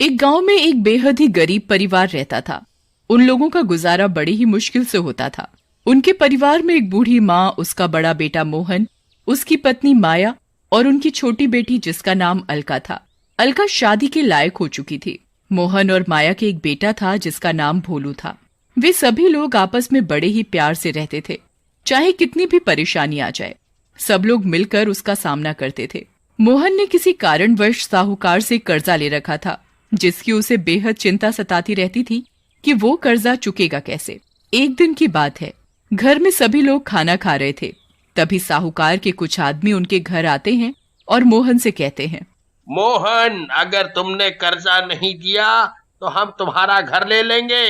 एक गांव में एक बेहद ही गरीब परिवार रहता था। उन लोगों का गुजारा बड़ी ही मुश्किल से होता था। उनके परिवार में एक बूढ़ी माँ, उसका बड़ा बेटा मोहन, उसकी पत्नी माया और उनकी छोटी बेटी जिसका नाम अलका था। अलका शादी के लायक हो चुकी थी। मोहन और माया के एक बेटा था जिसका नाम भोलू था। वे सभी लोग आपस में बड़े ही प्यार से रहते थे। चाहे कितनी भी परेशानी आ जाए, सब लोग मिलकर उसका सामना करते थे। मोहन ने किसी कारणवश साहूकार से कर्जा ले रखा था, जिसकी उसे बेहद चिंता सताती रहती थी कि वो कर्जा चुकेगा कैसे। एक दिन की बात है, घर में सभी लोग खाना खा रहे थे। तभी साहूकार के कुछ आदमी उनके घर आते हैं और मोहन से कहते हैं, मोहन, अगर तुमने कर्जा नहीं दिया तो हम तुम्हारा घर ले लेंगे,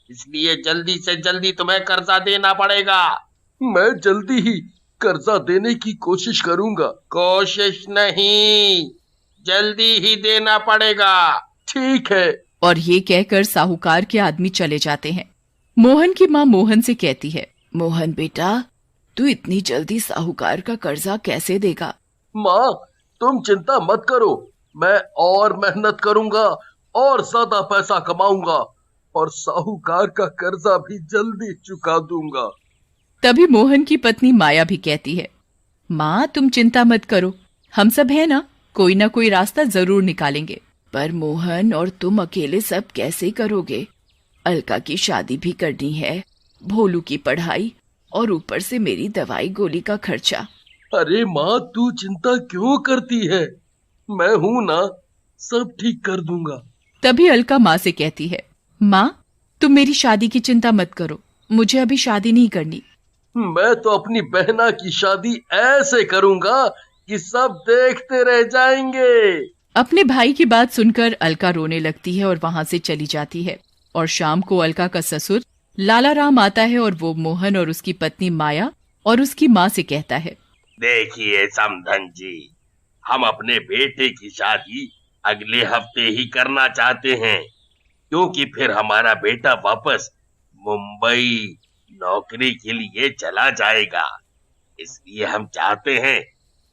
इसलिए जल्दी से जल्दी तुम्हें कर्जा देना पड़ेगा। मैं जल्दी ही कर्जा देने की कोशिश करूंगा। कोशिश नहीं, जल्दी ही देना पड़ेगा। ठीक है। और ये कहकर साहूकार के आदमी चले जाते हैं। मोहन की माँ मोहन से कहती है, मोहन बेटा, तू इतनी जल्दी साहूकार का कर्जा कैसे देगा? माँ, तुम चिंता मत करो, मैं और मेहनत करूंगा और ज्यादा पैसा कमाऊंगा और साहूकार का कर्जा भी जल्दी चुका दूंगा। तभी मोहन की पत्नी माया भी कहती है, माँ तुम चिंता मत करो, हम सब है ना कोई रास्ता जरूर निकालेंगे। पर मोहन, और तुम अकेले सब कैसे करोगे? अलका की शादी भी करनी है, भोलू की पढ़ाई और ऊपर से मेरी दवाई गोली का खर्चा। अरे माँ, तू चिंता क्यों करती है? मैं हूँ ना, सब ठीक कर दूंगा। तभी अलका माँ से कहती है, माँ तुम मेरी शादी की चिंता मत करो, मुझे अभी शादी नहीं करनी। मैं तो अपनी बहना की शादी ऐसे करूंगा कि सब देखते रह जाएंगे। अपने भाई की बात सुनकर अलका रोने लगती है और वहां से चली जाती है। और शाम को अलका का ससुर लाला राम आता है और वो मोहन और उसकी पत्नी माया और उसकी माँ से कहता है, देखिए समधन जी, हम अपने बेटे की शादी अगले हफ्ते ही करना चाहते हैं, क्योंकि फिर हमारा बेटा वापस मुंबई नौकरी के लिए चला जाएगा। इसलिए हम चाहते हैं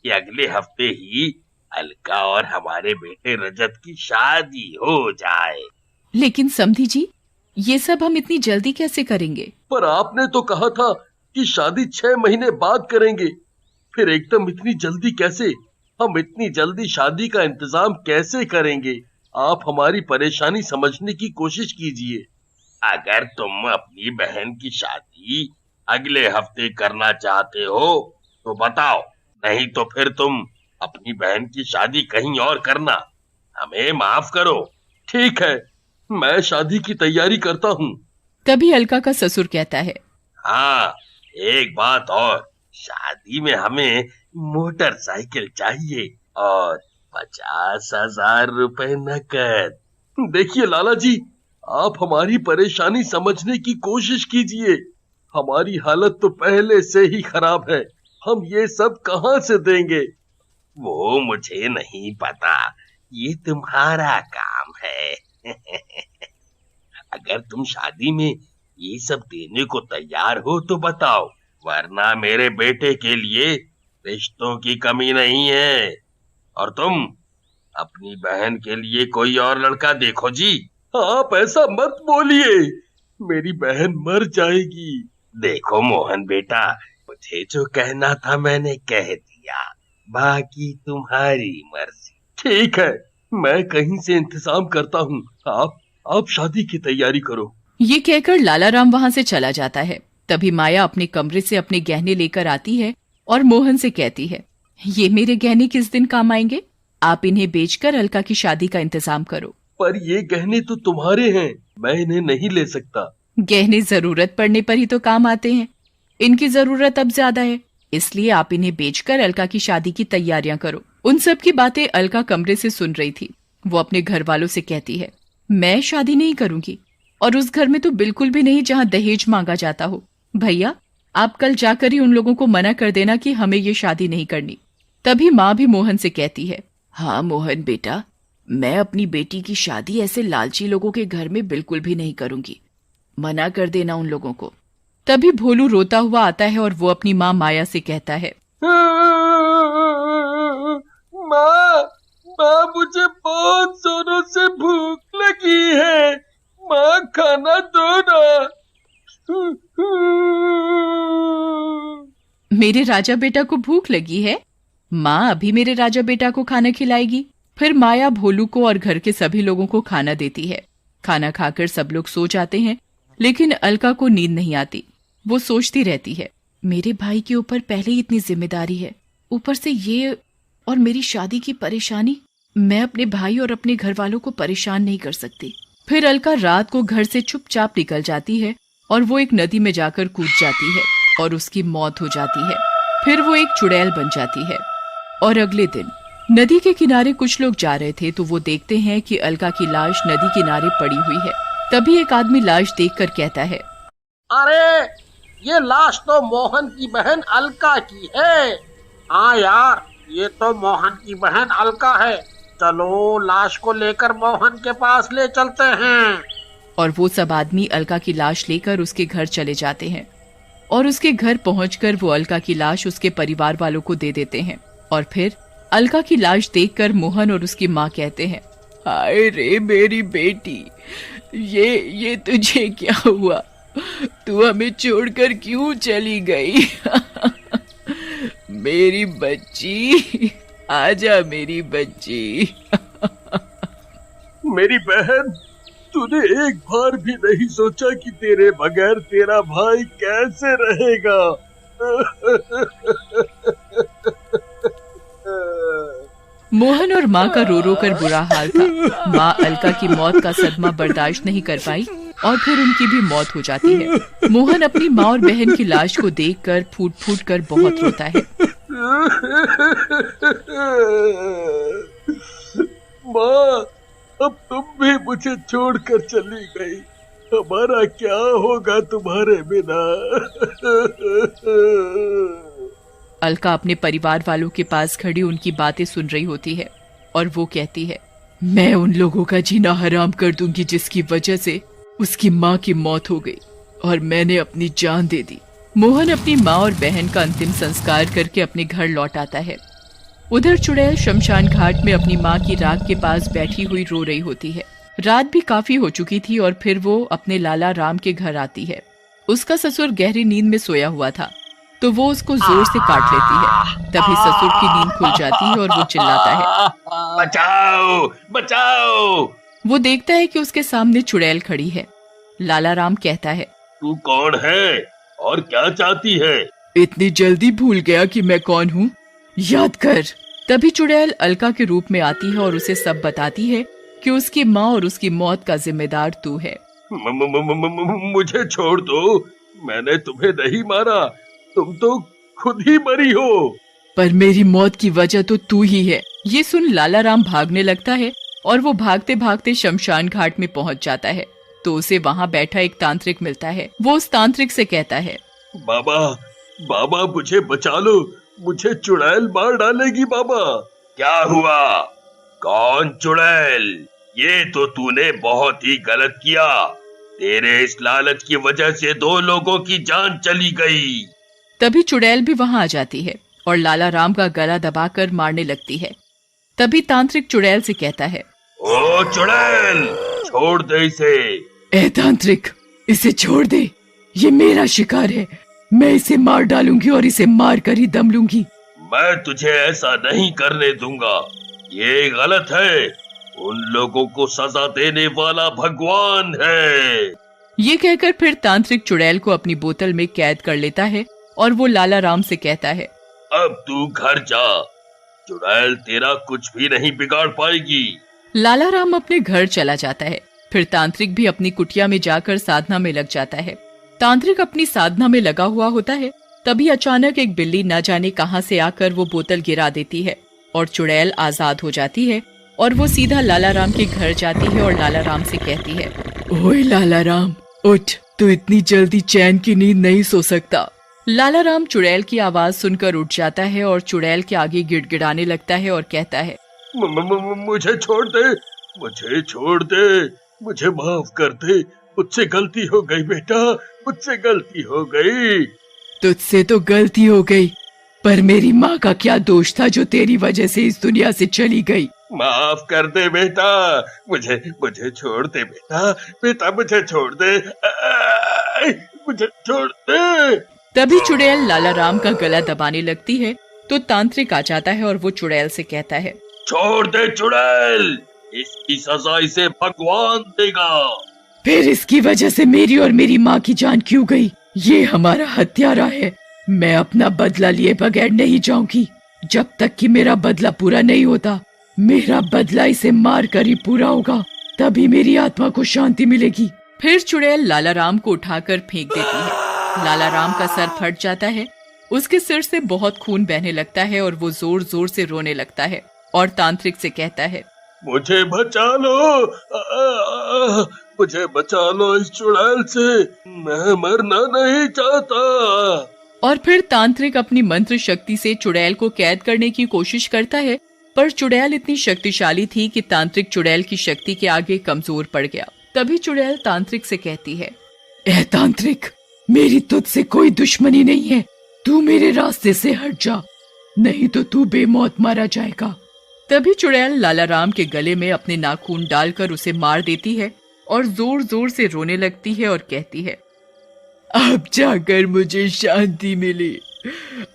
कि अगले हफ्ते ही अलका और हमारे बेटे रजत की शादी हो जाए। लेकिन समधी जी, ये सब हम इतनी जल्दी कैसे करेंगे? पर आपने तो कहा था कि शादी 6 महीने बाद करेंगे, फिर एकदम इतनी जल्दी कैसे? हम इतनी जल्दी शादी का इंतजाम कैसे करेंगे? आप हमारी परेशानी समझने की कोशिश कीजिए। अगर तुम अपनी बहन की शादी अगले हफ्ते करना चाहते हो तो बताओ, नहीं तो फिर तुम अपनी बहन की शादी कहीं और करना। हमें माफ करो। ठीक है, मैं शादी की तैयारी करता हूँ। तभी अलका का ससुर कहता है, हाँ, एक बात और, शादी में हमें मोटरसाइकिल चाहिए और 50,000 रुपए नकद। देखिए लाला जी, आप हमारी परेशानी समझने की कोशिश कीजिए। हमारी हालत तो पहले से ही खराब है, हम ये सब कहाँ से देंगे? वो मुझे नहीं पता, ये तुम्हारा काम है। अगर तुम शादी में ये सब देने को तैयार हो तो बताओ, वरना मेरे बेटे के लिए रिश्तों की कमी नहीं है। और तुम अपनी बहन के लिए कोई और लड़का देखो जी। आप ऐसा मत बोलिए, मेरी बहन मर जाएगी। देखो मोहन बेटा, मुझे जो कहना था मैंने कह दिया, बाकी तुम्हारी मर्जी। ठीक है, मैं कहीं से इंतजाम करता हूँ, आप शादी की तैयारी करो। ये कहकर लाला राम वहां से चला जाता है। तभी माया अपने कमरे से अपने गहने लेकर आती है और मोहन से कहती है, ये मेरे गहने किस दिन काम आएंगे? आप इन्हें बेचकर अलका की शादी का इंतजाम करो। पर ये गहने तो तुम्हारे हैं, मैं इन्हें नहीं ले सकता। गहने जरूरत पड़ने पर ही तो काम आते हैं, इनकी जरूरत अब ज्यादा है, इसलिए आप इन्हें बेचकर अलका की शादी की तैयारियां करो। उन सब की बातें अलका कमरे से सुन रही थी। वो अपने घर वालों से कहती है, मैं शादी नहीं करूंगी, और उस घर में तो बिल्कुल भी नहीं जहाँ दहेज मांगा जाता हो। भैया, आप कल जाकर ही उन लोगों को मना कर देना कि हमें ये शादी नहीं करनी। तभी माँ भी मोहन से कहती है, हाँ मोहन बेटा, मैं अपनी बेटी की शादी ऐसे लालची लोगों के घर में बिल्कुल भी नहीं करूंगी, मना कर देना उन लोगों को। तभी भोलू रोता हुआ आता है और वो अपनी माँ माया से कहता है, माँ, मुझे बहुत जोरों से भूख मेरे राजा बेटा को भूख लगी है, माँ अभी मेरे राजा बेटा को खाना खिलाएगी। फिर माया भोलू को और घर के सभी लोगों को खाना देती है। खाना खाकर सब लोग सो जाते हैं, लेकिन अलका को नींद नहीं आती। वो सोचती रहती है, मेरे भाई के ऊपर पहले ही इतनी जिम्मेदारी है, ऊपर से ये और मेरी शादी की परेशानी। मैं अपने भाई और अपने घर वालों को परेशान नहीं कर सकती। फिर अलका रात को घर से चुपचाप निकल जाती है और वो एक नदी में जाकर कूद जाती है और उसकी मौत हो जाती है। फिर वो एक चुड़ैल बन जाती है। और अगले दिन नदी के किनारे कुछ लोग जा रहे थे तो वो देखते हैं कि अलका की लाश नदी किनारे पड़ी हुई है। तभी एक आदमी लाश देखकर कहता है, अरे ये लाश तो मोहन की बहन अलका की है। हाँ यार, ये तो मोहन की बहन अलका है। चलो लाश को लेकर मोहन के पास ले चलते हैं। और वो सब आदमी अलका की लाश लेकर उसके घर चले जाते हैं और उसके घर पहुंचकर वो अलका की लाश उसके परिवार वालों को दे देते हैं। और फिर अलका की लाश देखकर मोहन और उसकी माँ कहते हैं, हाय रे मेरी बेटी, ये तुझे क्या हुआ? तू हमें छोड़कर क्यों चली गई? मेरी बच्ची, आजा मेरी बच्ची। मेरी बहन, तूने एक बार भी नहीं सोचा कि तेरे बगैर तेरा भाई कैसे रहेगा? मोहन और माँ का रो रो कर बुरा हाल था। माँ अलका की मौत का सदमा बर्दाश्त नहीं कर पाई और फिर उनकी भी मौत हो जाती है। मोहन अपनी माँ और बहन की लाश को देखकर फूट फूट कर बहुत रोता है। माँ, अब तुम भी मुझे छोड़कर चली गई। हमारा क्या होगा तुम्हारे बिना? अलका अपने परिवार वालों के पास खड़ी उनकी बातें सुन रही होती है और वो कहती है, मैं उन लोगों का जीना हराम कर दूंगी जिसकी वजह से उसकी माँ की मौत हो गई और मैंने अपनी जान दे दी। मोहन अपनी माँ और बहन का अंतिम संस्कार करके अपने घर लौट आता है। उधर चुड़ैल शमशान घाट में अपनी माँ की राख के पास बैठी हुई रो रही होती है। रात भी काफी हो चुकी थी और फिर वो अपने लाला राम के घर आती है। उसका ससुर गहरी नींद में सोया हुआ था तो वो उसको जोर से काट लेती है। तभी ससुर की नींद खुल जाती है और वो चिल्लाता है, बचाओ बचाओ। वो देखता है कि उसके सामने चुड़ैल खड़ी है। लाला राम कहता है, तू कौन है और क्या चाहती है? इतनी जल्दी भूल गया कि मैं कौन हूँ? याद कर। तभी चुड़ैल अलका के रूप में आती है और उसे सब बताती है कि उसकी माँ और उसकी मौत का जिम्मेदार तू है। मुझे छोड़ दो, मैंने तुम्हें नहीं मारा, तुम तो खुद ही मरी हो। पर मेरी मौत की वजह तो तू ही है। ये सुन लाला राम भागने लगता है और वो भागते भागते शमशान घाट में पहुंच जाता है तो उसे वहां बैठा एक तांत्रिक मिलता है। वो उस तांत्रिक से कहता है, बाबा बाबा मुझे बचा लो, मुझे चुड़ैल मार डालेगी बाबा। क्या हुआ? कौन चुड़ैल? ये तो तूने बहुत ही गलत किया। तेरे इस लालच की वजह से 2 लोगों की जान चली गई। तभी चुड़ैल भी वहां आ जाती है और लाला राम का गला दबाकर मारने लगती है। तभी तांत्रिक चुड़ैल से कहता है, ओ चुड़ैल, छोड़ दे इसे। ए तांत्रिक, इसे छोड़ दे, ये मेरा शिकार है। मैं इसे मार डालूंगी और इसे मार कर ही दम लूंगी। मैं तुझे ऐसा नहीं करने दूंगा, ये गलत है। उन लोगों को सजा देने वाला भगवान है। ये कहकर फिर तांत्रिक चुड़ैल को अपनी बोतल में कैद कर लेता है और वो लाला राम से कहता है, अब तू घर जा, चुड़ैल तेरा कुछ भी नहीं बिगाड़ पाएगी। लाला राम अपने घर चला जाता है। फिर तांत्रिक भी अपनी कुटिया में जाकर साधना में लग जाता है। तांत्रिक अपनी साधना में लगा हुआ होता है, तभी अचानक एक बिल्ली न जाने कहां से आकर वो बोतल गिरा देती है और चुड़ैल आजाद हो जाती है और वो सीधा लाला राम के घर जाती है और लाला राम से कहती है, ओए लाला राम, उठ, तू इतनी जल्दी चैन की नींद नहीं सो सकता। लाला राम चुड़ैल की आवाज सुनकर उठ जाता है और चुड़ैल के आगे गिड़गिड़ाने लगता है और कहता है, मुझे छोड़ दे, मुझे छोड़ दे, मुझे माफ कर दे, मुझसे गलती हो गई बेटा, मुझसे गलती हो गई। तुझसे तो गलती हो गई, पर मेरी माँ का क्या दोष था जो तेरी वजह से इस दुनिया से चली गई? माफ कर दे बेटा, मुझे छोड़ दे बेटा, बेटा मुझे छोड़ दे, मुझे छोड़ दे। तभी चुड़ैल लाला राम का गला दबाने लगती है तो तांत्रिक आ जाता है और वो चुड़ैल से कहता है, छोड़ दे चुड़ैल, इसकी सजा इसे भगवान देगा। फिर इसकी वजह से मेरी और मेरी माँ की जान क्यों गई? ये हमारा हत्यारा है। मैं अपना बदला लिए बगैर नहीं जाऊंगी। जब तक कि मेरा बदला पूरा नहीं होता, मेरा बदला इसे मार कर ही पूरा होगा, तभी मेरी आत्मा को शांति मिलेगी। फिर चुड़ैल लाला राम को उठाकर फेंक देती है। लाला राम का सर फट जाता है, उसके सिर से बहुत खून बहने लगता है और वो जोर जोर से रोने लगता है और तांत्रिक से कहता है, मुझे बचा लो, मुझे बचा लो इस चुड़ैल से, मैं मरना नहीं चाहता। और फिर तांत्रिक अपनी मंत्र शक्ति से चुड़ैल को कैद करने की कोशिश करता है, पर चुड़ैल इतनी शक्तिशाली थी कि तांत्रिक चुड़ैल की शक्ति के आगे कमजोर पड़ गया। तभी चुड़ैल तांत्रिक से कहती है, ए तांत्रिक, मेरी तुझसे कोई दुश्मनी नहीं है, तू मेरे रास्ते से हट जा, नहीं तो तू बेमौत मारा जाएगा। तभी चुड़ैल लाला राम के गले में अपने नाखून डालकर उसे मार देती है और जोर जोर से रोने लगती है और कहती है, अब जाकर मुझे शांति मिली,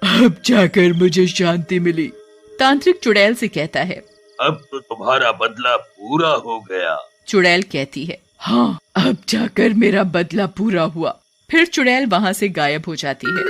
अब जाकर मुझे शांति मिली। तांत्रिक चुड़ैल से कहता है, अब तो तुम्हारा बदला पूरा हो गया। चुड़ैल कहती है, हाँ, अब जाकर मेरा बदला पूरा हुआ। फिर चुड़ैल वहाँ से गायब हो जाती है।